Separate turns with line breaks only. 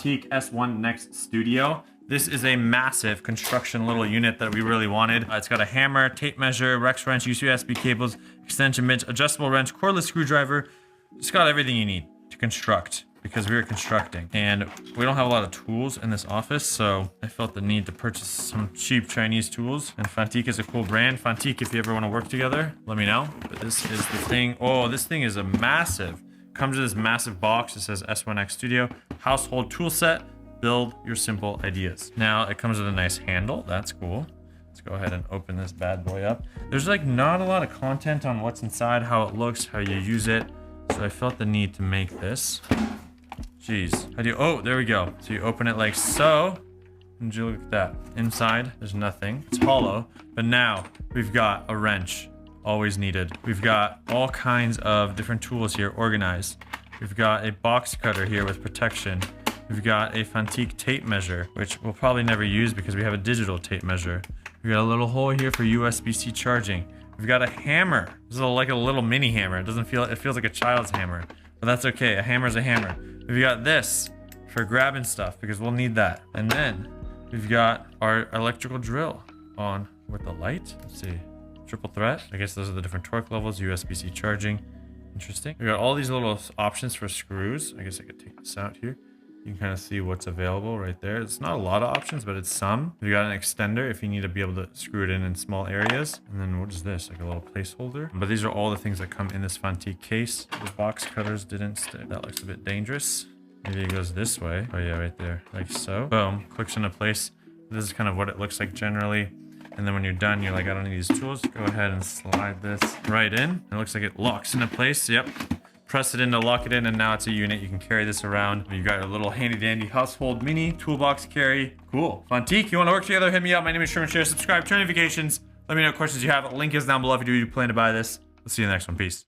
Fanttik S1 NEX Studio. This is a massive construction little unit that we really wanted. It's got a hammer, tape measure, Rex wrench, USB cables, extension bits, adjustable wrench, cordless screwdriver. It's got everything you need to construct because we were constructing. And we don't have a lot of tools in this office, so I felt the need to purchase some cheap Chinese tools. And Fanttik is a cool brand. Fanttik, if you ever want to work together, let me know. But this is the thing. Oh, this thing is a massive. Comes with this massive box. It says S1X Studio. Household tool set. Build your simple ideas. Now, it comes with a nice handle. That's cool. Let's go ahead and open this bad boy up. There's like not a lot of content on what's inside, how it looks, how you use it. So I felt the need to make this. Jeez. How do you... Oh, there we go. So you open it like so. And you look at that. Inside, there's nothing. It's hollow. But now, we've got a wrench. Always needed. We've got all kinds of different tools here organized. We've got a box cutter here with protection. We've got a Fanttik tape measure, which we'll probably never use because we have a digital tape measure. We've got a little hole here for USB-C charging. We've got a hammer. This is like a little mini hammer. It doesn't feel, it feels like a child's hammer, but that's okay. A hammer's a hammer. We've got this for grabbing stuff because we'll need that. And then we've got our electrical drill on with the light. Let's see. Triple threat. I guess those are the different torque levels, USB-C charging. Interesting. We got all these little options for screws. I guess I could take this out here. You can kind of see what's available right there. It's not a lot of options, but it's some. We got an extender if you need to be able to screw it in small areas. And then what is this? Like a little placeholder. But these are all the things that come in this Fanttik case. The box cutters didn't stick. That looks a bit dangerous. Maybe it goes this way. Oh yeah, right there. Like so. Boom. Clicks into place. This is kind of what it looks like generally. And then when you're done, you're like, I don't need these tools. Go ahead and slide this right in. It looks like it locks into place. Yep. Press it in to lock it in, and now it's a unit. You can carry this around. You got your little handy dandy household mini toolbox carry. Cool. Fanttik, you want to work together? Hit me up. My name is Shervin. Share, subscribe, turn notifications. Let me know what questions you have. Link is down below if you do plan to buy this. We'll see you in the next one. Peace.